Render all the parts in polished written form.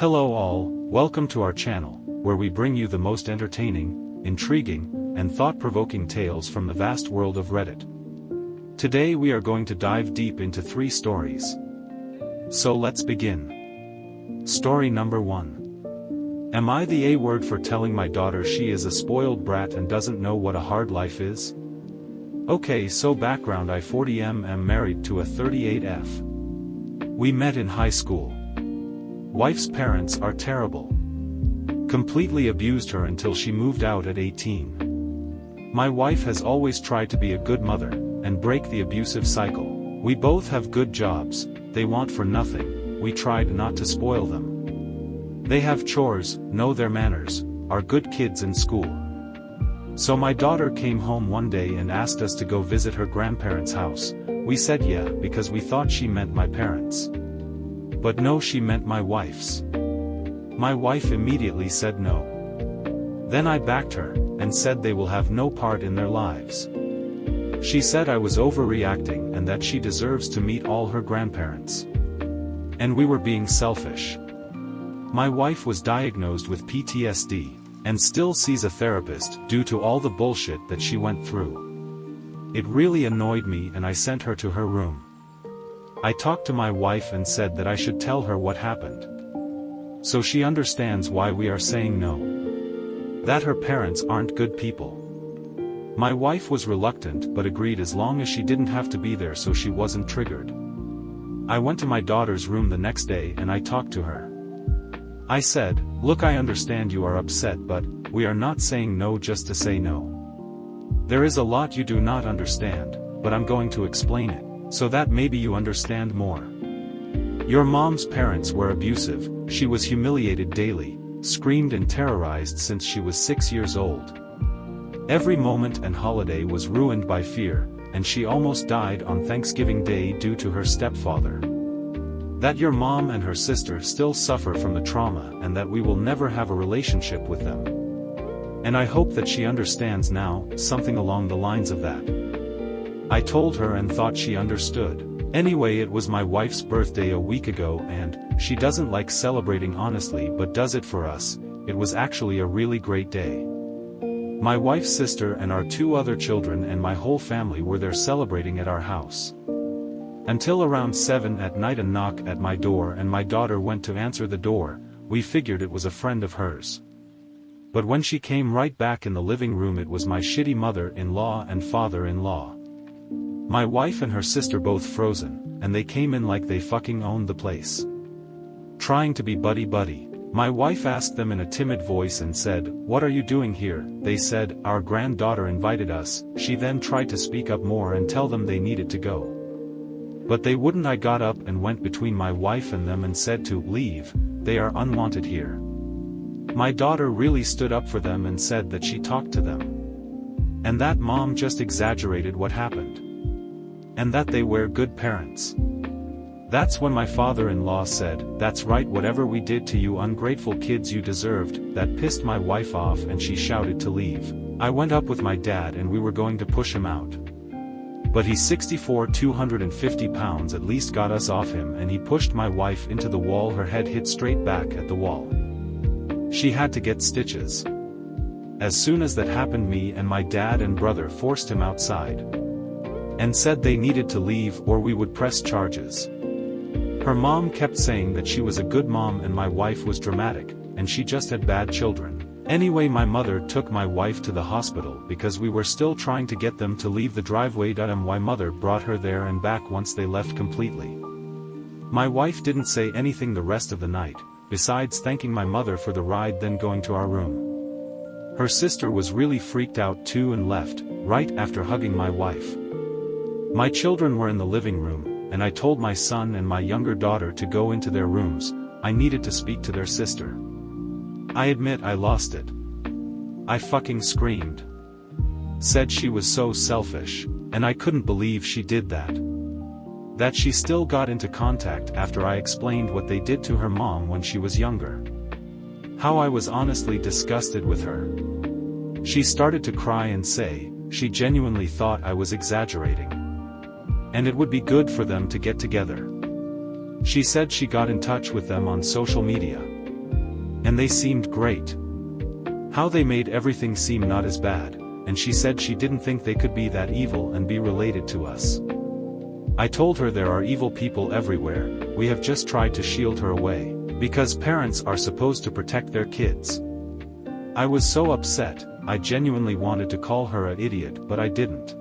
Hello all, welcome to our channel, where we bring you the most entertaining, intriguing, and thought-provoking tales from the vast world of Reddit. Today we are going to dive deep into 3 stories. So let's begin. Story number 1. Am I the A-word for telling my daughter she is a spoiled brat and doesn't know what a hard life is? Okay, so background: I 40M am married to a 38F. We met in high school. Wife's parents are terrible. Completely abused her until she moved out at 18. My wife has always tried to be a good mother, and break the abusive cycle. We both have good jobs, they want for nothing, we tried not to spoil them. They have chores, know their manners, are good kids in school. So my daughter came home one day and asked us to go visit her grandparents' house. We said yeah because we thought she meant my parents. But no, she meant my wife's. My wife immediately said no. Then I backed her, and said they will have no part in their lives. She said I was overreacting and that she deserves to meet all her grandparents. And we were being selfish. My wife was diagnosed with PTSD, and still sees a therapist due to all the bullshit that she went through. It really annoyed me and I sent her to her room. I talked to my wife and said that I should tell her what happened. So she understands why we are saying no. That her parents aren't good people. My wife was reluctant but agreed as long as she didn't have to be there so she wasn't triggered. I went to my daughter's room the next day and I talked to her. I said, look, I understand you are upset, but we are not saying no just to say no. There is a lot you do not understand, but I'm going to explain it, so that maybe you understand more. Your mom's parents were abusive, she was humiliated daily, screamed and terrorized since she was 6 years old. Every moment and holiday was ruined by fear, and she almost died on Thanksgiving Day due to her stepfather. That your mom and her sister still suffer from the trauma and that we will never have a relationship with them. And I hope that she understands now, something along the lines of that. I told her and thought she understood. Anyway, it was my wife's birthday a week ago and she doesn't like celebrating honestly but does it for us. It was actually a really great day. My wife's sister and our 2 other children and my whole family were there celebrating at our house. Until around 7 at night a knock at my door and my daughter went to answer the door. We figured it was a friend of hers. But when she came right back in the living room, it was my shitty mother-in-law and father-in-law. My wife and her sister both frozen, and they came in like they fucking owned the place. Trying to be buddy-buddy. My wife asked them in a timid voice and said, "What are you doing here?" They said, "Our granddaughter invited us." She then tried to speak up more and tell them they needed to go. But they wouldn't. I got up and went between my wife and them and said to leave, they are unwanted here. My daughter really stood up for them and said that she talked to them. And that mom just exaggerated what happened. And that they were good parents. That's when my father-in-law said, "That's right, whatever we did to you ungrateful kids you deserved." That pissed my wife off and she shouted to leave. I went up with my dad and we were going to push him out. But he's 64, 250 pounds at least got us off him, and he pushed my wife into the wall. Her head hit straight back at the wall. She had to get stitches. As soon as that happened, me and my dad and brother forced him outside. And said they needed to leave or we would press charges. Her mom kept saying that she was a good mom and my wife was dramatic, and she just had bad children. Anyway, my mother took my wife to the hospital because we were still trying to get them to leave the driveway. My mother brought her there and back once they left completely. My wife didn't say anything the rest of the night, besides thanking my mother for the ride then going to our room. Her sister was really freaked out too and left, right after hugging my wife. My children were in the living room, and I told my son and my younger daughter to go into their rooms. I needed to speak to their sister. I admit I lost it. I fucking screamed. Said she was so selfish, and I couldn't believe she did that. That she still got into contact after I explained what they did to her mom when she was younger. How I was honestly disgusted with her. She started to cry and say, she genuinely thought I was exaggerating. And it would be good for them to get together. She said she got in touch with them on social media. And they seemed great. How they made everything seem not as bad, and she said she didn't think they could be that evil and be related to us. I told her there are evil people everywhere, we have just tried to shield her away, because parents are supposed to protect their kids. I was so upset, I genuinely wanted to call her an idiot but I didn't.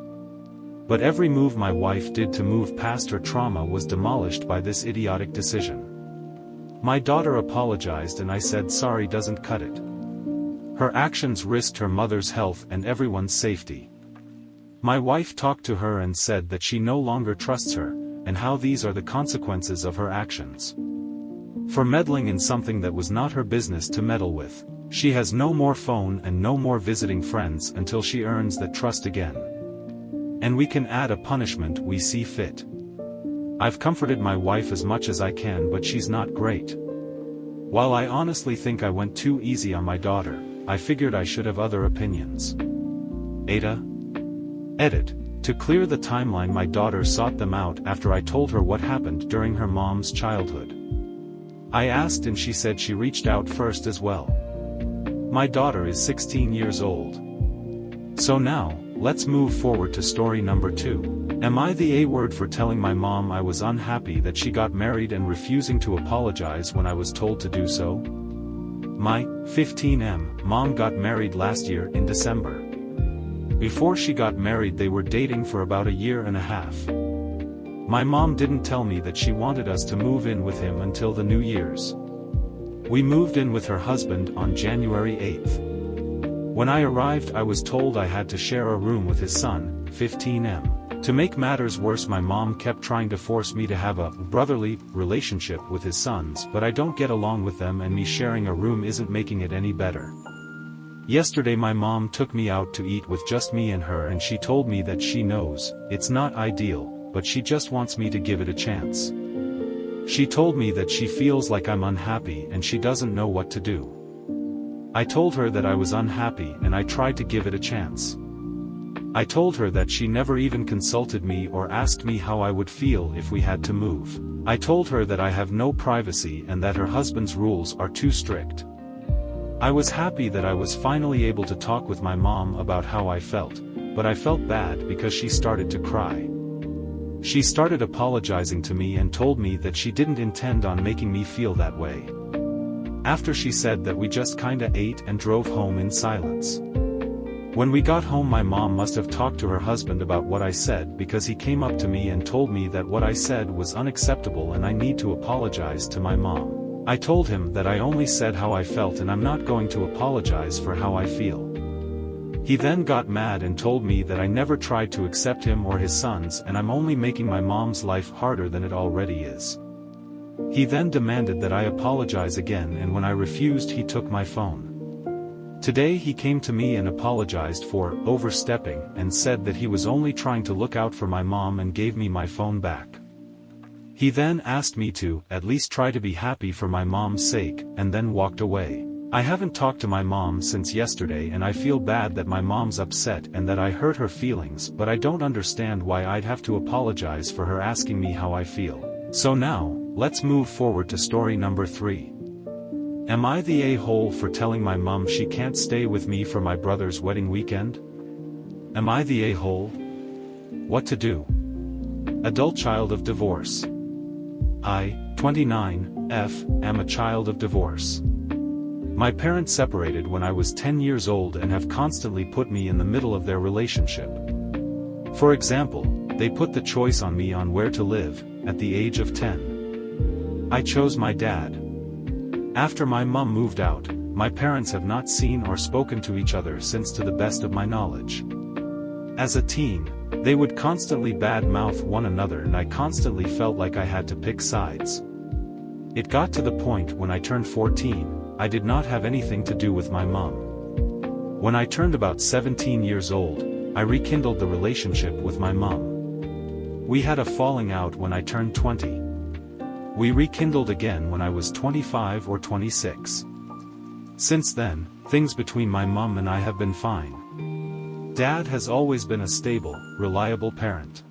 But every move my wife did to move past her trauma was demolished by this idiotic decision. My daughter apologized and I said sorry doesn't cut it. Her actions risked her mother's health and everyone's safety. My wife talked to her and said that she no longer trusts her, and how these are the consequences of her actions. For meddling in something that was not her business to meddle with, she has no more phone and no more visiting friends until she earns that trust again. And we can add a punishment we see fit. I've comforted my wife as much as I can but she's not great. While I honestly think I went too easy on my daughter, I figured I should have other opinions. AITA. Edit. To clear the timeline, my daughter sought them out after I told her what happened during her mom's childhood. I asked and she said she reached out first as well. My daughter is 16 years old. So now, let's move forward to story number 2. Am I the A-word for telling my mom I was unhappy that she got married and refusing to apologize when I was told to do so? My 15M mom got married last year in December. Before she got married they were dating for about a year and a half. My mom didn't tell me that she wanted us to move in with him until the New Year's. We moved in with her husband on January 8th. When I arrived I was told I had to share a room with his son, 15M. To make matters worse, my mom kept trying to force me to have a brotherly relationship with his sons, but I don't get along with them and me sharing a room isn't making it any better. Yesterday my mom took me out to eat with just me and her and she told me that she knows it's not ideal, but she just wants me to give it a chance. She told me that she feels like I'm unhappy and she doesn't know what to do. I told her that I was unhappy and I tried to give it a chance. I told her that she never even consulted me or asked me how I would feel if we had to move. I told her that I have no privacy and that her husband's rules are too strict. I was happy that I was finally able to talk with my mom about how I felt, but I felt bad because she started to cry. She started apologizing to me and told me that she didn't intend on making me feel that way. After she said that we just kinda ate and drove home in silence. When we got home my mom must have talked to her husband about what I said because he came up to me and told me that what I said was unacceptable and I need to apologize to my mom. I told him that I only said how I felt and I'm not going to apologize for how I feel. He then got mad and told me that I never tried to accept him or his sons and I'm only making my mom's life harder than it already is. He then demanded that I apologize again and when I refused he took my phone. Today he came to me and apologized for overstepping and said that he was only trying to look out for my mom and gave me my phone back. He then asked me to at least try to be happy for my mom's sake and then walked away. I haven't talked to my mom since yesterday and I feel bad that my mom's upset and that I hurt her feelings, but I don't understand why I'd have to apologize for her asking me how I feel. So now, let's move forward to story number 3. Am I the a-hole for telling my mom she can't stay with me for my brother's wedding weekend? Am I the a-hole? What to do? Adult child of divorce. I, 29, am a child of divorce. My parents separated when I was 10 years old and have constantly put me in the middle of their relationship. For example, they put the choice on me on where to live, at the age of 10. I chose my dad. After my mom moved out, my parents have not seen or spoken to each other since, to the best of my knowledge. As a teen, they would constantly bad-mouth one another and I constantly felt like I had to pick sides. It got to the point when I turned 14, I did not have anything to do with my mom. When I turned about 17 years old, I rekindled the relationship with my mom. We had a falling out when I turned 20. We rekindled again when I was 25 or 26. Since then, things between my mom and I have been fine. Dad has always been a stable, reliable parent.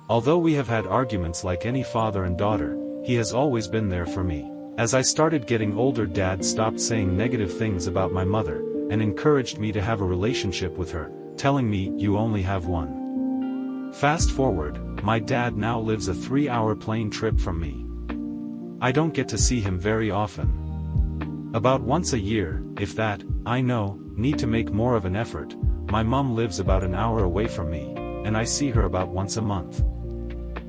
Although we have had arguments like any father and daughter, he has always been there for me. As I started getting older, Dad stopped saying negative things about my mother, and encouraged me to have a relationship with her, telling me, "You only have one." Fast forward, my dad now lives a 3-hour plane trip from me. I don't get to see him very often. About once a year, if that. I need to make more of an effort. My mom lives about an hour away from me, and I see her about once a month.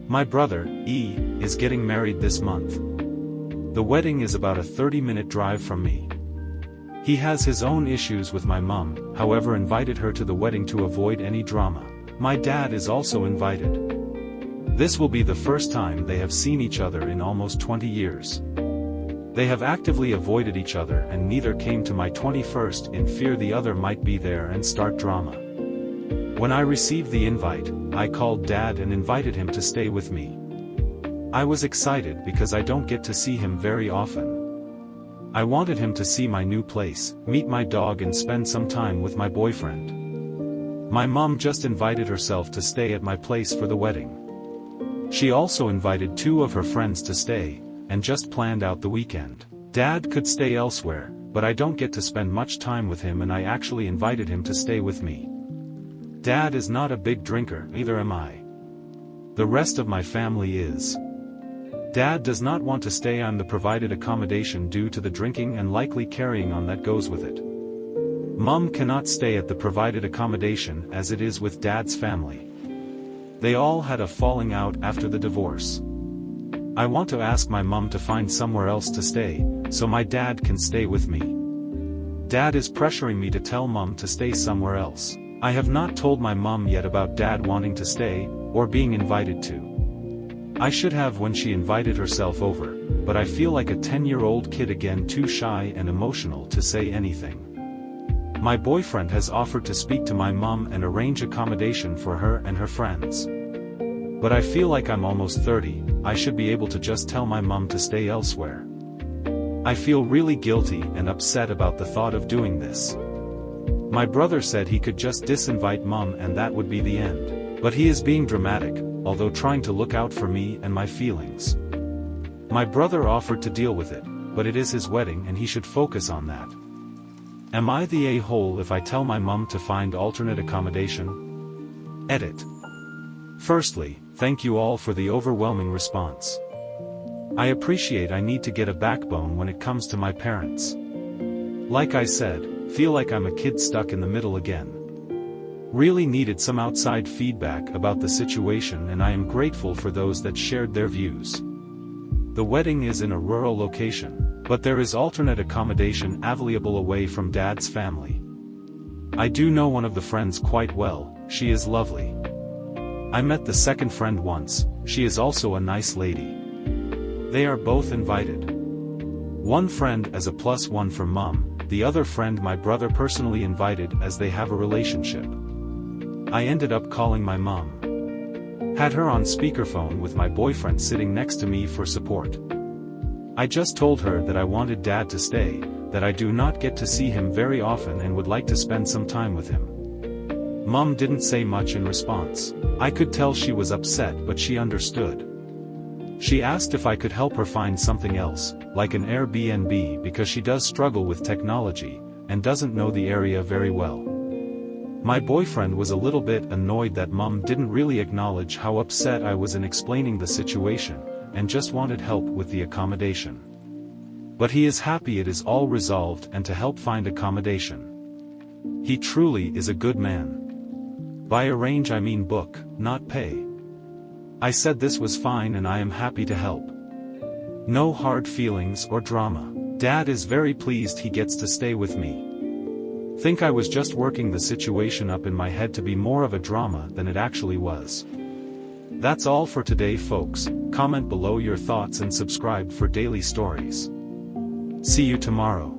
My brother, is getting married this month. The wedding is about a 30-minute drive from me. He has his own issues with my mom, however invited her to the wedding to avoid any drama. My dad is also invited. This will be the first time they have seen each other in almost 20 years. They have actively avoided each other and neither came to my 21st in fear the other might be there and start drama. When I received the invite, I called Dad and invited him to stay with me. I was excited because I don't get to see him very often. I wanted him to see my new place, meet my dog and spend some time with my boyfriend. My mom just invited herself to stay at my place for the wedding. She also invited 2 of her friends to stay, and just planned out the weekend. Dad could stay elsewhere, but I don't get to spend much time with him and I actually invited him to stay with me. Dad is not a big drinker, neither am I. The rest of my family is. Dad does not want to stay on the provided accommodation due to the drinking and likely carrying on that goes with it. Mom cannot stay at the provided accommodation as it is with Dad's family. They all had a falling out after the divorce. I want to ask my mom to find somewhere else to stay, so my dad can stay with me. Dad is pressuring me to tell Mom to stay somewhere else. I have not told my mom yet about Dad wanting to stay, or being invited to. I should have when she invited herself over, but I feel like a 10-year-old kid again, too shy and emotional to say anything. My boyfriend has offered to speak to my mom and arrange accommodation for her and her friends. But I feel like I'm almost 30, I should be able to just tell my mom to stay elsewhere. I feel really guilty and upset about the thought of doing this. My brother said he could just disinvite Mom and that would be the end. But he is being dramatic, although trying to look out for me and my feelings. My brother offered to deal with it, but it is his wedding and he should focus on that. Am I the a-hole if I tell my mom to find alternate accommodation? Edit. Firstly, thank you all for the overwhelming response. I appreciate. I need to get a backbone when it comes to my parents. Like I said, feel like I'm a kid stuck in the middle again. Really needed some outside feedback about the situation and I am grateful for those that shared their views. The wedding is in a rural location, but there is alternate accommodation available away from Dad's family. I do know one of the friends quite well, she is lovely. I met the second friend once, she is also a nice lady. They are both invited. One friend as a +1 for Mom, the other friend my brother personally invited as they have a relationship. I ended up calling my mom. Had her on speakerphone with my boyfriend sitting next to me for support. I just told her that I wanted Dad to stay, that I do not get to see him very often and would like to spend some time with him. Mom didn't say much in response. I could tell she was upset but she understood. She asked if I could help her find something else, like an Airbnb because she does struggle with technology, and doesn't know the area very well. My boyfriend was a little bit annoyed that Mom didn't really acknowledge how upset I was in explaining the situation, and just wanted help with the accommodation. But he is happy it is all resolved and to help find accommodation. He truly is a good man. By arrange I mean book, not pay. I said this was fine and I am happy to help. No hard feelings or drama. Dad is very pleased he gets to stay with me. Think I was just working the situation up in my head to be more of a drama than it actually was. That's all for today folks, comment below your thoughts and subscribe for daily stories. See you tomorrow.